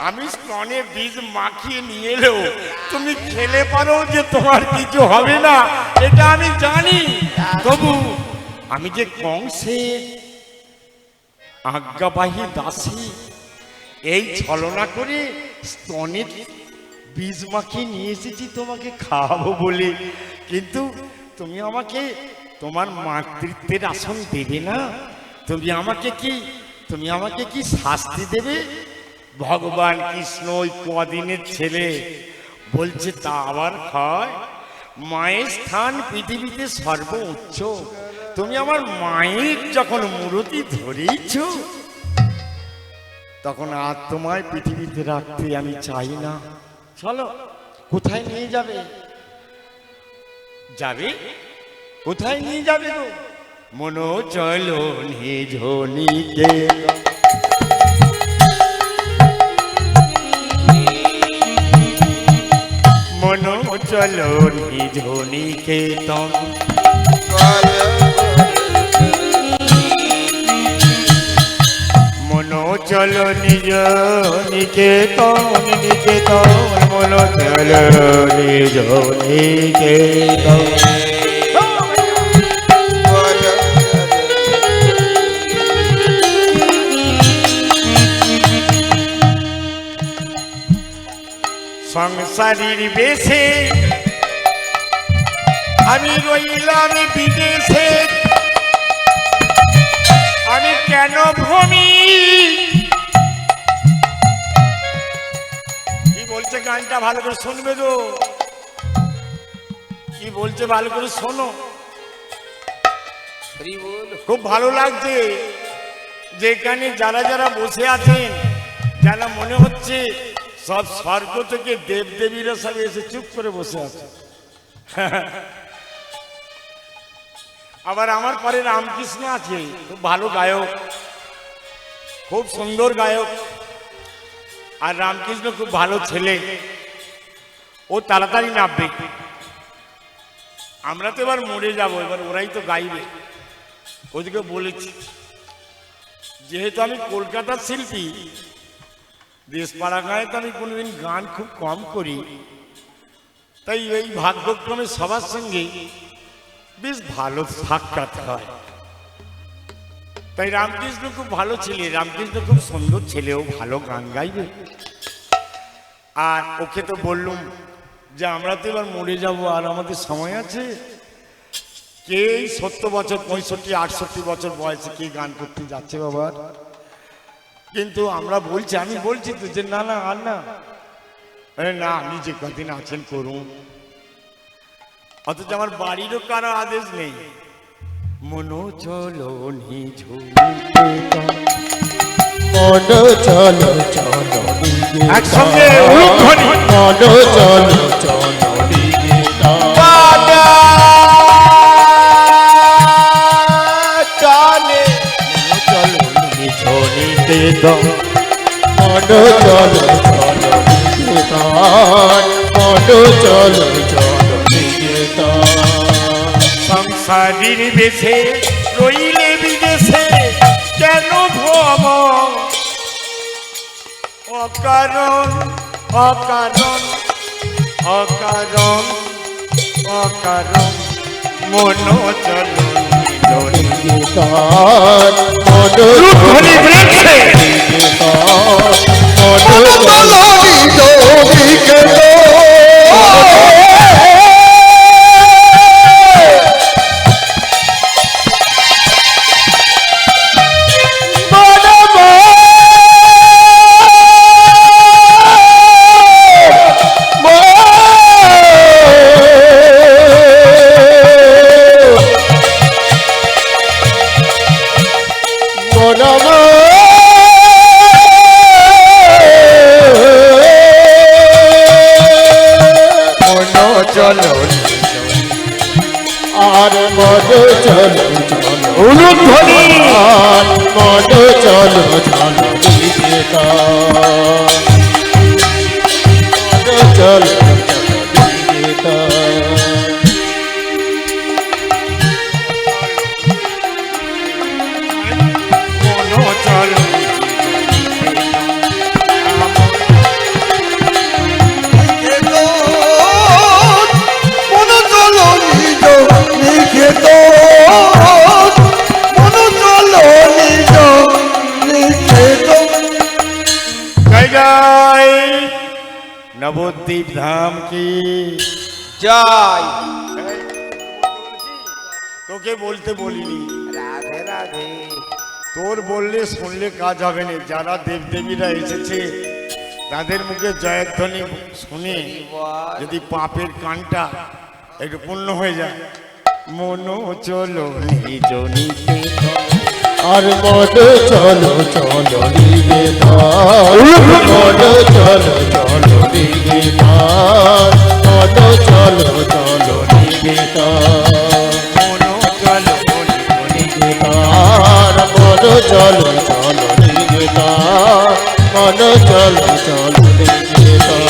আমি স্তনে বীজ মাখিয়ে নিয়ে এলেও তুমি খেলে পারো যে তোমার কিছু হবে না, এটা আমি জানি। তবু আমি যে কংসের আজ্ঞাবাহী দাসী, এই ছলনা করে স্তনে বীজ মাখিয়ে নিয়ে এসেছি তোমাকে খাওয়াবো বলে। কিন্তু তুমি আমাকে তোমার মাতৃত্বের আসন দেবে না? তুমি আমাকে কি শাস্তি দেবে? ভগবান কৃষ্ণ ওই কদিনের ছেলে বলছে তা আবার খায়? মায়ের স্থান পৃথিবীতে সর্বোচ্চ। তুমি আমার মায়ের যখন মূরতি ধরেইছ, তখন আর তোমায় পৃথিবীতে রাখতে আমি চাই না। চলো, কোথায় নিয়ে যাবে? কোথায় নিয়ে যাবে গো? মনো চলো নিজ নিকেতন, মনো চলো নিজ নিকেতন, মনো চলো নিজ নিকেতন, নিকেতন মনো চলো নিজ নিকেতন। সংসারীর বেশে আমি রইলাম বিদেশে, আমি কেন ভূমি? কি বলছে গানটা ভালো করে শুনবে তো? কি বলছে ভালো করে শোনো। খুব ভালো লাগছে যেখানে যারা যারা বসে আছেন, যারা মনে হচ্ছে সব স্বর্গ থেকে দেবদেবীরা সব এসে চুপ করে বসে আছে। আবার আমার পরে রামকৃষ্ণ আছে, খুব ভালো গায়ক, খুব সুন্দর গায়ক। আর রামকৃষ্ণ খুব ভালো ছেলে, ও তাড়াতাড়ি নামবে। আমরা তো এবার মরে যাব, এবার ওরাই তো গাইবে। ওদিকে বলেছি, যেহেতু আমি কলকাতার শিল্পী, দেশপাড়া গায়ে তো আমি কোনোদিন গান খুব কম করি, তাই এই ভাগ্যক্রমে সবার সঙ্গে বেশ ভালো সাক্ষাৎ হয়। তাই রামকৃষ্ণ খুব ভালো ছেলে, রামকৃষ্ণ খুব সুন্দর ছেলে, ও ভালো গান গাইবে। আর ওকে তো বললুম যে আমরা তো এবার মরে যাব, আর আমাদের সময় আছে। কে 70 বছর 65 68 বছর বয়সে কে গান করতে যাচ্ছে বাবা? কিন্তু আমরা বলছি, আমি বলছি তো যে না না আর না, না আপনি যে কদিন আছেন করুন। অথচ আমার বাড়িরও কারো আদেশ নেই। মনো চলো নিজ নিকেতন, মনো চলো চলো একসঙ্গে উলুধ্বনি, মনো চলো চলো নিকেতন, চলে চলো নিজ নিকেতন, মনো চলো চলো নিকেতন, মনো চলো চলো নিকেতন। সংসারীর বেশে রইলে বিদেশে কেন ভ্রম? অকারণ অকারণ অকারণ অকারণ মনো চলো নিকেতন, মনো ধ্বনি বেড়েছে। নিকেতন, মনো চলো নিকেতন। আর মনো চলো চলো উলুধ্বনি, মনো চলো চলো নিকেতন, মনো চলো চলো নিকেতন। মনো চলো জয় নবদ্বীপ ধাম কি জয়। তোকে বলতে বলিনি, রাধে রাধে। তোর বললে শুনলে কাজ হবে না। যারা দেবদেবীরা এসেছে তাদের মুখে জয়ধ্বনি শুনে যদি পাপের কানটা একটু পূর্ণ হয়ে যায়। মনো চলো নিজ নিকেতন, আর মন চলো চলো নিকেতন, মন চলো চলো নিকেতন, মন চলো চলো নিকেতন, মনো চলো আর মন চলো চলো নিকেতন, মন চলো চলো নিকেতন।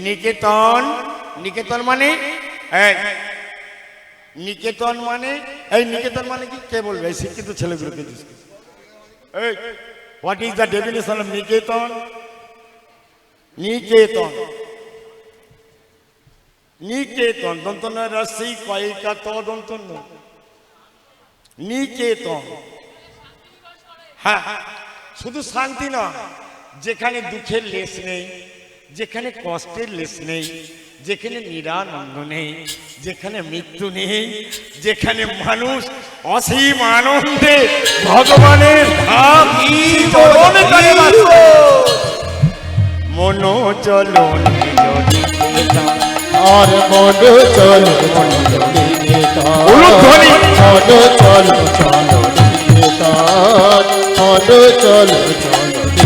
নিকেতন। নিকেতন মানে এই, নিকেতন মানে এই, নিকেতন মানে কি কে বলবে? এই শিক্ষিত ছেলেগুলোকে এই, what is the definition of niketan? নিকেতন, নিকেতন দন্তন রসি কয়িকা তদন্তন, নিকেতন। হ্যাঁ, শুধু শান্তি না, যেখানে দুঃখের লেশ নেই, যেখানে কষ্টের লেশ নেই, যেখানে নিরানন্দ নেই, যেখানে মৃত্যু নেই, যেখানে মানুষ অসীম আনন্দে ভগবানের ধাম চরণে করে বাস করে। মনো চলো নিজ নিকেতন, আর মন চলো চলো নিকেতন, উলুধ্বনি। মন চলো চলো নিকেতন, মন চলো চলো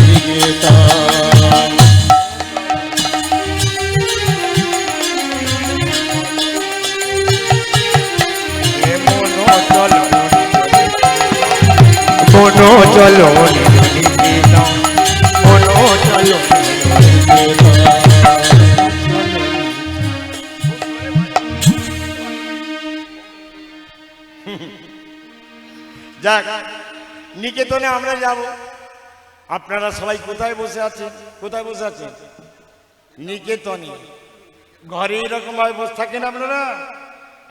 নিকেতন। এ মনো চলো মনো চলো নিজ নিকেতন, মনো চলো যাক, নিকেতনে আমরা যাব। আপনারা সবাই কোথায় বসে আছেন? কোথায় বসে আছেন? নিকেতনে। ঘরে এরকম ভাবে বসে থাকেন আপনারা?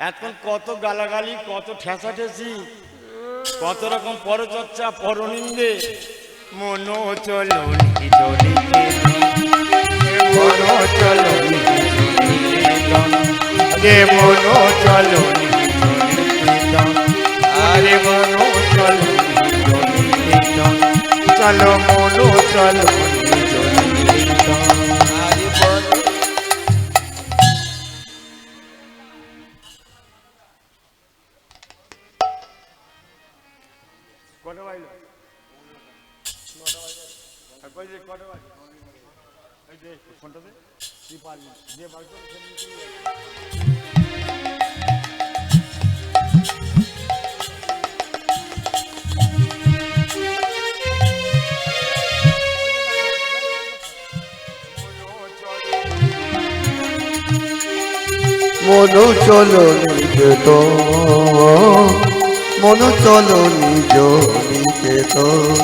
এখন কত গালাগালি, কত ঠেসাঠেসি, কত রকম পরচর্চা, পরনিন্দে। মনো চলো নিজ নিকেতন, মনো চলো নিজ নিকেতন, রে মনো চলো নিজ নিকেতন, আরে মনো চলো নিজ নিকেতন, চলো মনো চলো নিজ নিকেতন। কটা বাজলো? কই যে কটা বাজলো? এই যে ফোনটা দে, তুই পারবি যে বাজলো মন চলো নিকেতন, মন চলো নিজ নিকেতন,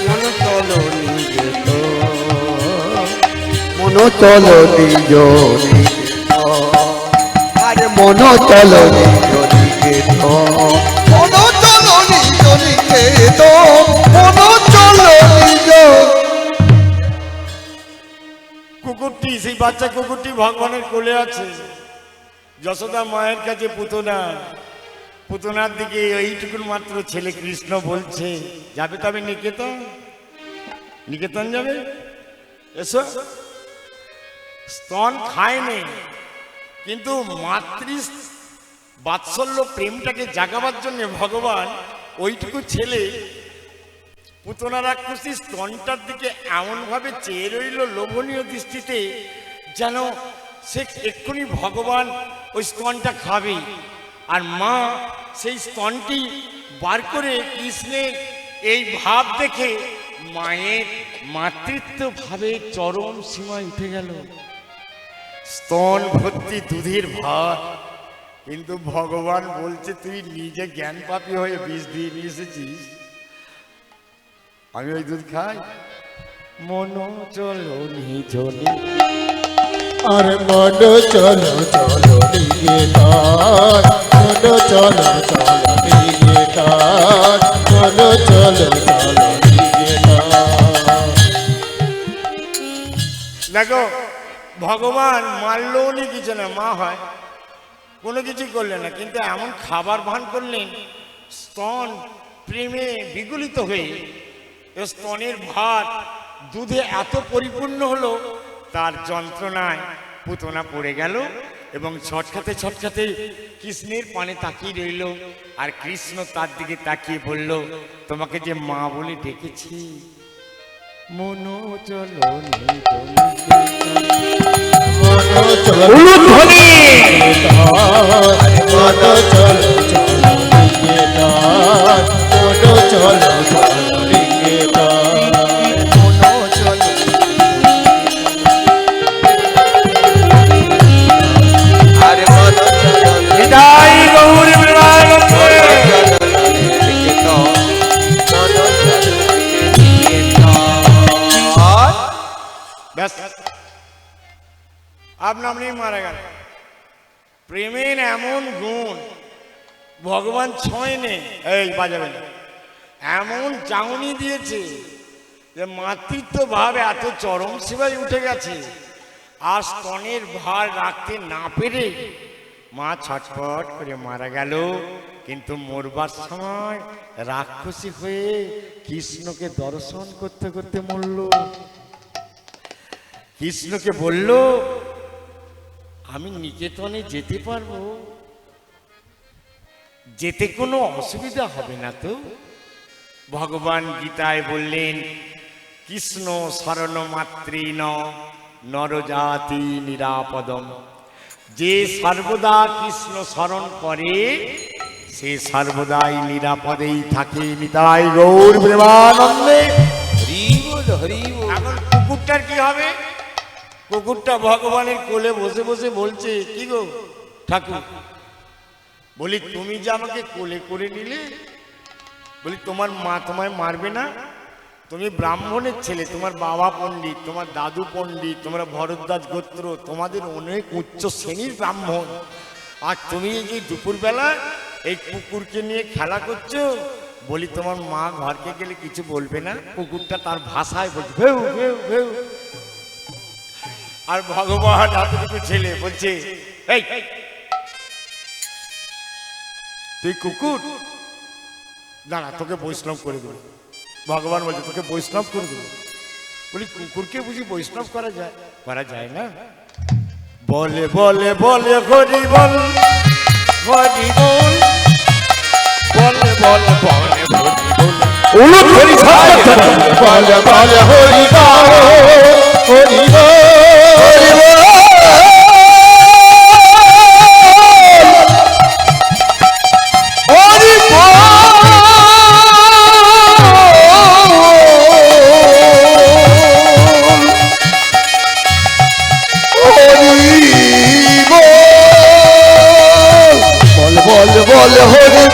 মন চলো নিকেতন, মন চলো নিজ নিকেতন, আরে মন চলো নিজ নিকেতন, মন চলো নিজ নিকেতন, মন চলো নিজ। কুকুরটি, সেই বাচ্চা কুকুরটি ভগবানের কোলে আছে। যশোদা মায়ের কাছে পুতনা, পুতনার দিকে এইটুকুন মাত্র ছেলে কৃষ্ণ বলছে, যাবে তবে নিকেতন? নিকেতন যাবে? এসো। স্তন খায়নি, কিন্তু মাতৃ বাৎসল্য প্রেমটাকে জাগাবার জন্য ভগবান ওইটুকু ছেলে পুতনা রাক্ষসী স্তনটার দিকে এমন ভাবে চেয়ে রইল লোভনীয় দৃষ্টিতে, যেন সে এক্ষুনি ভগবান ওই স্তনটা খাবে। আর মা সেই স্তনটি বার করে কৃষ্ণের এই ভাব দেখে মায়ের মাতৃত্ব ভাবে চরম সীমায় উঠে গেল। স্তন ভর্তি দুধের ভাত, কিন্তু ভগবান বলছে তুই নিজে জ্ঞান পাপী হয়ে বিষ দিয়ে নিয়ে এসেছিস, আমি ওই দুধ খাই? মনো চলো নিজ আর মন চলো চলো নিকেতন, মন চলো চলো নিকেতন, দেখো ভগবান মারলেও নি কিছু না, মা হয় কোনো কিছু করলেন না, কিন্তু এমন খাবার ভান করলেন স্তন প্রেমে বিগলিত হয়ে স্তনের ভাত দুধে এত পরিপূর্ণ হলো, তার যন্ত্রণায় পুতনা পড়ে গেল এবং ছটকাতে ছটকাতে কৃষ্ণের পানে তাকিয়ে রইল। আর কৃষ্ণ তার দিকে তাকিয়ে বলল, তোমাকে যে মা বলে ডেকেছি, মনো চলো উলুধ্বনি আরে মন চলো বিদায় গৌর বিমানন্দে। ব্যাস আপনা আপনি মারা গেল। প্রেমের এমন গুণ ভগবান ছয় নেই, এই বাজাবে না, এমন চাউনি দিয়েছে যে মাতৃত্ব ভাব এত চরম সীমায় উঠে গেছে। আর স্তনের ভার রাখতে না পেরে মা ছটফট করে মারা গেল। কিন্তু মরবার সময় রাক্ষসী হয়ে কৃষ্ণকে দর্শন করতে করতে মরল। কৃষ্ণকে বলল, আমি নিকেতনে যেতে পারবো, যেতে কোনো অসুবিধা হবে না তো? ভগবান গীতায় বললেন, কৃষ্ণ শরণ মাতৃন নরজাতি নিরাপদম। যে সর্বদা কৃষ্ণ স্মরণ করে সে সর্বদাই নিরাপদেই থাকে। নিতাই গৌর প্রেমানন্দে। হরি বল হরি বল। এখন কুকুরটার কি হবে? কুকুরটা ভগবানের কোলে বসে বসে বলছে, কি গো ঠাকুর, বলি তুমি যে আমাকে কোলে করে নিলে, বলি তোমার মা তোমায় মারবে না? তুমি ব্রাহ্মণের ছেলে, তোমার বাবা পণ্ডিত, তোমার দাদু পণ্ডিত, তোমরা ভরদ্বাজ গোত্র, তোমাদের অনেক উচ্চ শ্রেণীর ব্রাহ্মণ, আর তুমি এই যে দুপুরবেলা এই কুকুরকে নিয়ে খেলা করছো, বলি তোমার মা ঘরকে গেলে কিছু বলবে না? কুকুরটা তার ভাষায় বলছে ভেউ ভেউ ভেউ। আর ভগবান এতটুকু ছেলে বলছে, এই তুই কুকুর, দাঁড়া তোকে বৈষ্ণব করে দেবো। ভগবান বলছে তোকে বৈষ্ণব করে দেবো। বলি কুকুরকে বুঝি বৈষ্ণব করা যায়? করা যায় না। বলে বলে বলে হরি বল, হরি বল, বলে বলে বলে হরি বল। উলুধ্বনি বল বল হরি বল হরি বল হরি বল বল বল হরি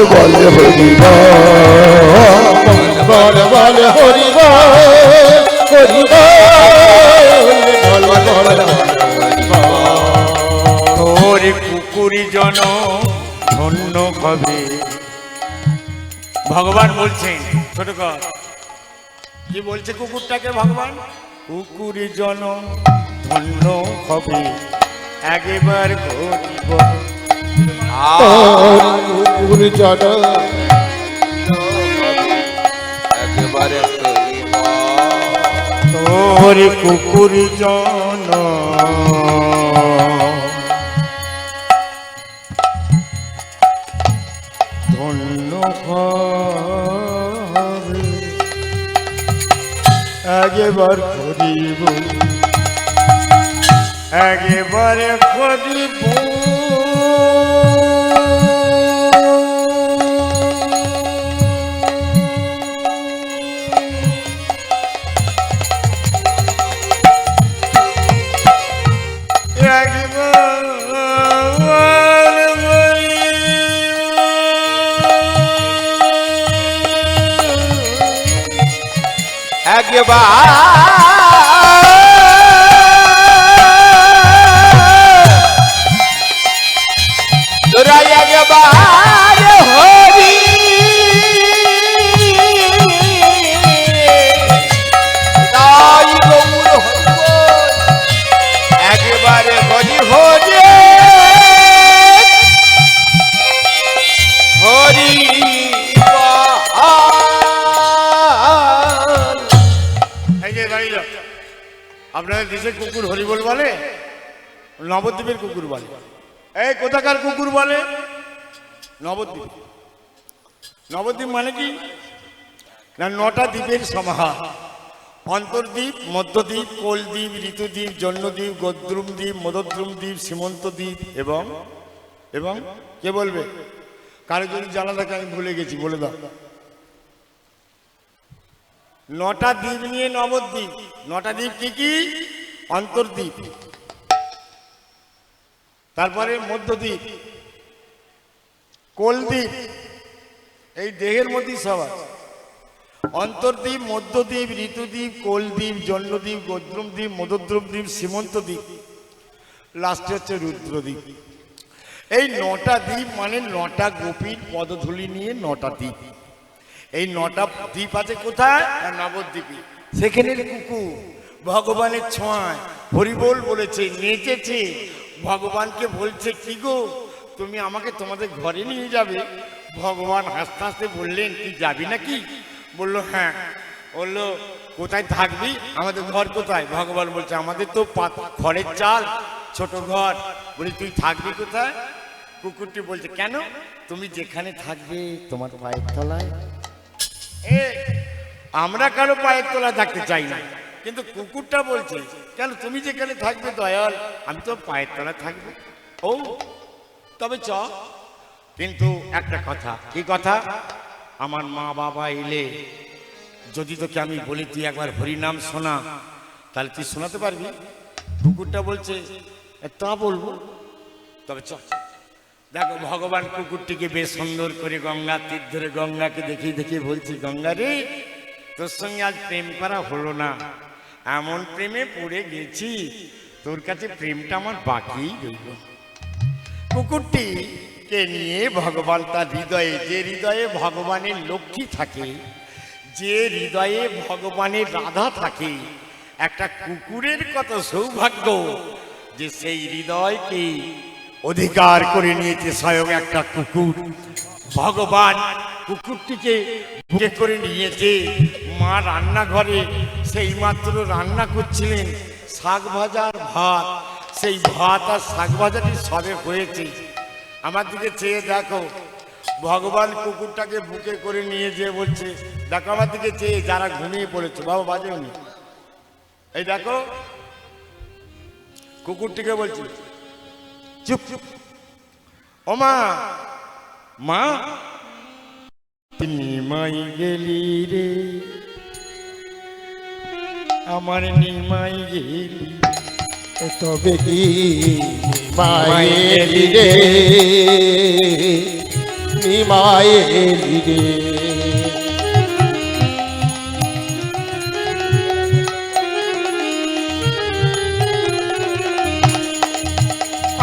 বল হরি বল বল বল হরি বল বল হরি বল হরি বল বল তোর কুকুরি জন ধন্য হবে। ভগবান বলছেন, ছোট কর, কি বলছে কুকুরটাকে ভগবান? কুকুরি জন ধন্য হবে, একবার ঘটিব। কুকুর জন একেবারে তোর কুকুরি জন ধন্য হবে, একবার করিব, একবার করিব। তোরা একবার হরি কুকুর হরিবোল বলে, নবদ্বীপের কুকুর বলে। এই কোথাকার কুকুর বলে? নবদ্বীপ। নবদ্বীপ মানে কি না, 9টা দ্বীপের সমাহার। অন্তর্দ্বীপ, মধ্যদ্বীপ, কোলদ্বীপ, ঋতুদ্বীপ, জন্মদ্বীপ, গদ্রুম দ্বীপ, মদদ্রুম দ্বীপ, সীমন্ত দ্বীপ এবং এবং কে বলবে? কারো যদি জানা থাকে আমি ভুলে গেছি, বলে দাও। 9টা দ্বীপ নিয়ে নবদ্বীপ। 9টা দ্বীপ কি কি? অন্তর্দ্বীপ, তারপরে মধ্যদ্বীপ, কোলদ্বীপ, এই দেহের মধ্যেই সব আছে। অন্তর্দ্বীপ, মধ্যদ্বীপ, ঋতুদ্বীপ, কোলদ্বীপ, জন্মদ্বীপ, গদ্রুম দ্বীপ, মদদ্রুম দ্বীপ, সীমন্ত দ্বীপ, লাস্টে হচ্ছে রুদ্রদ্বীপ। এই 9টা দ্বীপ মানে 9টা গোপীর পদধূলি নিয়ে 9টা দ্বীপ। এই 9টা দ্বীপ আছে কোথায়? নবদ্বীপে। সেখানে কুকুর ভগবানের ছোঁয়ায় হরিবোল বলেছে, নেচেছে, ভগবানকে বলছে কি গো তুমি আমাকে তোমাদের ঘরে নিয়ে যাবে? ভগবান হাসতে হাসতে বললেন তুই যাবি নাকি? বললো হ্যাঁ। বললো কোথায় থাকবি? আমাদের ঘর কোথায়? ভগবান বলছে আমাদের তো খড়ের চাল, ছোট ঘর। বলি তুই থাকবি কোথায়? কুকুরটি বলছে কেন? তুমি যেখানে থাকবে তোমার পায়ের তলায়। আমরা কারো পায়ের তলায় থাকতে চাই না, কিন্তু কুকুরটা বলছে কেন তুমি যেখানে থাকবে দয়াল আমি তো পায়ের তলায় থাকবো। ও তবে চ, কিন্তু একটা কথা। কি কথা? আমার মা বাবা এলে যদি তোকে আমি বলি তুই একবার হরিনাম শোনা, তাহলে তুই শোনাতে পারবি? কুকুরটা বলছে তা বলবো, তবে চ। দেখো ভগবান কুকুরটিকে বেশ সুন্দর করে গঙ্গা তীর ধরে গঙ্গাকে দেখিয়ে দেখিয়ে বলছি গঙ্গা রে তোর সঙ্গে আজ প্রেম করা হলো না, এমন প্রেমে পড়ে গেছি তোর কাছে প্রেমটা আমার বাকি রইল। কুকুরটিকে নিয়ে ভগবান তার হৃদয়ে, যে হৃদয়ে ভগবানের লক্ষ্মী থাকে, যে হৃদয়ে ভগবানের রাধা থাকে, একটা কুকুরের কত সৌভাগ্য যে সেই হৃদয়কে অধিকার করে নিয়েছে স্বয়ং একটা কুকুর। ভগবান কুকুরটিকে বুকে করে নিয়েছে। মা রান্নাঘরে সেই মাত্র রান্না করছিলেন শাক ভাজার ভাত, সেই ভাত আর শাক ভাজাটি সবে হয়েছে। আমার দিকে চেয়ে দেখো, ভগবান কুকুরটাকে বুকে করে নিয়ে যেয়ে বলছে দেখো আমার দিকে চেয়ে, যারা ঘুমিয়ে পড়েছে বাবা বাজেওনি, এই দেখো কুকুরটিকে বলছে চুপ চুপ। ও মা, মা নিমাই গেলি রে, আমার নিমাই গেলি, তবে কি মায়েলি রে, মায়েলি রে।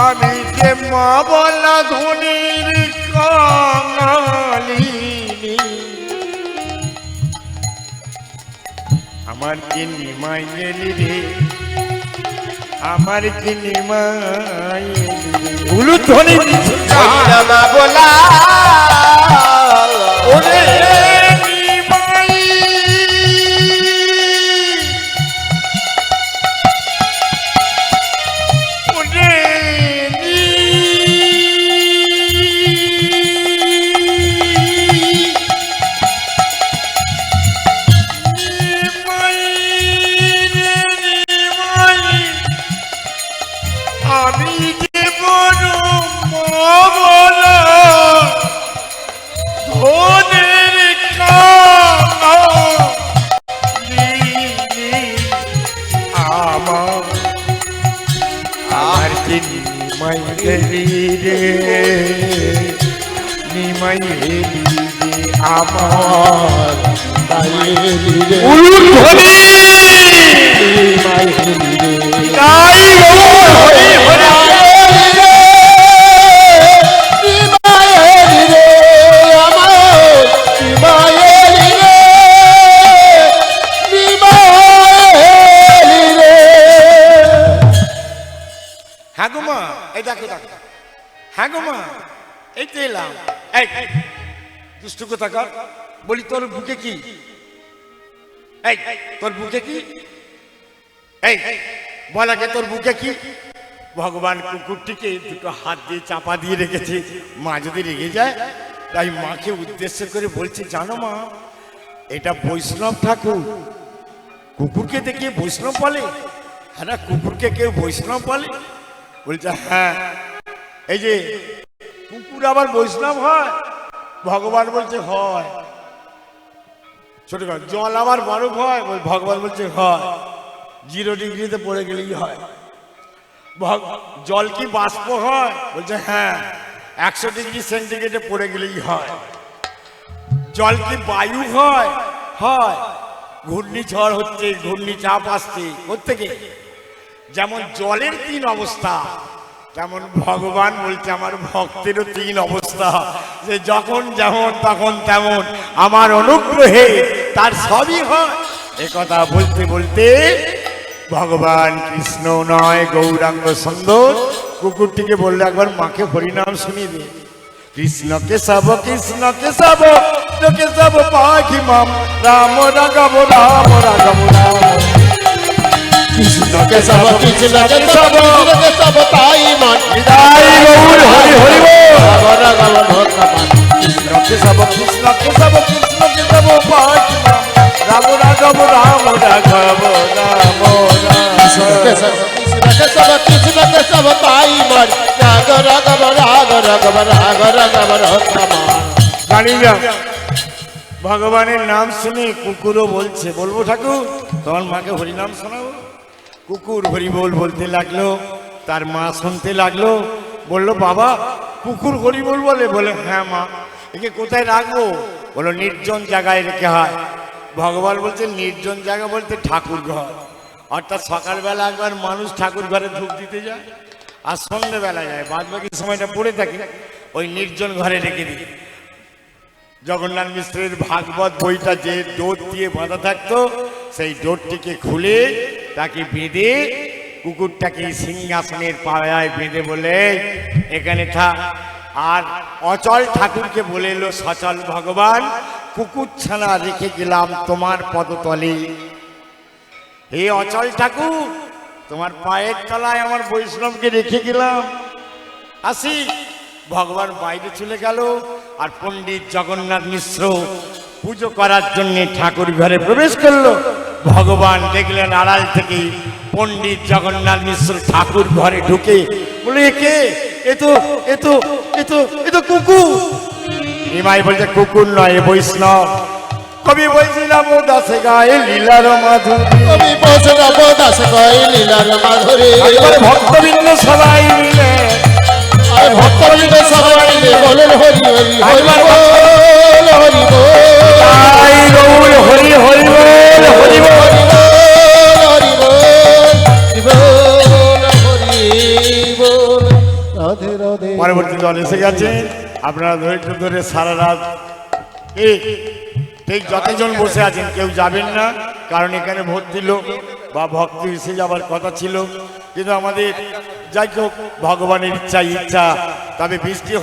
আমি যে মা বলা ধনির কাঙালিনী, আমার কি নিমাই গেলি রে, আমার কি নিমাই উলু ধনি মা বলা ওরে নিমাই, ওরে আমি যে বড় মবলা ধনের কাঙালিনী, আমার আর কি নিমাই গেলি রে, নিমাই গেলি রে আমার মায়েলি রে, ধনী মায়েলি রে। তাই হরি হরি হ্যাঁ গো মা, এই দেখো দেখো, হ্যাঁ গো মা এই তো এলাম। এই দুষ্টু কোথাকার, বলি তোর বুকে কি? এই তোর বুকে কি? এই বলাকে তোর বুকে কি? ভগবান কুকুরটিকে দুটো হাত দিয়ে চাপা দিয়ে রেখেছে, মা যদি রেগে যায়। তাই মাকে উদ্দেশ্য করে বলছে, জানো মা, এটা বৈষ্ণব ঠাকুর। কুকুরকে দেখে বৈষ্ণব বলে? হ্যাঁ, কুকুরকে কেউ বৈষ্ণব বলে? বলছে হ্যাঁ। এই যে কুকুর আবার বৈষ্ণব হয়? ভগবান বলছে হয়। ছোট জল আবার বরফ হয়? ভগবান বলছে হয়। 0 ডিগ্রিতে পড়ে গেলেই হয়। জল কি বাষ্প হয়? বলছে হ্যাঁ। 100 ডিগ্রি সেন্টিগ্রেডে পড়ে গেলেই হয়। জল কি বায়ু হয়? হয়। ঘূর্ণিঝড় হচ্ছে, ঘূর্ণিচাপ আসছে কোত্থেকে? যেমন জলের 3 অবস্থা, তেমন ভগবান বলছে আমার ভক্তেরও 3 অবস্থা, যে যখন যেমন তখন তেমন আমার অনুগ্রহে তার সবই হয়। একথা বলতে বলতে ভগবান কৃষ্ণ নয় গৌরাঙ্গ সুন্দর কুকুরটিকে বললে, একবার মাকে হরিনাম শুনিয়ে দে। কৃষ্ণ কেশব পাখি মাম রাম রাঘব রাম রাঘব রাম। কৃষ্ণ কেশব তাই মান হৃদয় গৌর হরি হরি বল। কৃষ্ণ কেশব পাখি মাম রাম রাঘব রাম রাঘব রাম রাম। তাই মান রাগ রাগব রাগ রাগব রাগ রাগব গাড়িরা ভগবানের নাম শুনে কুকুরও বলছে, বলবো ঠাকুর তোমার মাকে হরিনাম শোনাবো? কুকুর হরি বল বলতে লাগলো, তার মা শুনতে লাগলো। বললো বাবা, কুকুর হরি বল বলে? বলে হ্যাঁ মা। একে কোথায় রাখবো? বলো নির্জন জায়গায় রেখে হয়। ভগবান বলছে নির্জন জায়গা বলতে ঠাকুর ঘর। অর্থাৎ সকালবেলা একবার মানুষ ঠাকুর ঘরে ধূপ দিতে যায়, আর সন্ধ্যেবেলা যায়, বাদ বাকি সময়টা পড়ে থাকে, ওই নির্জন ঘরে রেখে দিই। জগন্নাথ মিশ্রের ভাগবত বইটা যে ডোর দিয়ে বাঁধা থাকতো, সেই ডোরটিকে খুলে তাকে বেঁধে কুকুরটাকে সিংহাসনের পায়ায় বেঁধে বলে এখানে থাক। আর অচল ঠাকুরকে বলে এলো, সচল ভগবান কুকুর ছানা রেখে গেলাম তোমার পদতলে। হে অচল ঠাকুর, তোমার পায়ের তলায় আমার বৈষ্ণবকে রেখে গেলাম, আসি। ভগবান বাইরে চলে গেল, আর পণ্ডিত জগন্নাথ মিশ্র পুজো করার জন্য ঠাকুর ঘরে প্রবেশ করলো। ভগবান দেখলেন আড়াল থেকে পণ্ডিত জগন্নাথ মিশ্র ঠাকুর ঘরে ঢুকে বলে, কে? এ তো কুকুর। নিমাই বলছে কুকুর নয়, এ বৈষ্ণব। কবি বলছিলাম ও দাসে গায়ে লীলার মাধুরী, কবি বৈষ্ণব দাস গায়ে লীলার মাধুরী। ভক্তবৃন্দ সবাই মিলে, ভক্তবৃন্দ সবাই মিলে বলেন হরি হরি হরি বল হরি বল হরি বল হরি হরি বল হরি বল হরি বল হরি বল হরি বল। রাধে রাধে। পরবর্তী দল এসে গেছে, আপনারা ধৈর্য ধরে সারা রাত ঠিক যতজন বসে আছেন কেউ যাবেন না, কারণ এখানে ভর্তি লোক বা ভক্তি এসে যাবার কথা ছিল, কিন্তু আমাদের যাই হোক ভগবানের ইচ্ছা, তবে বৃষ্টি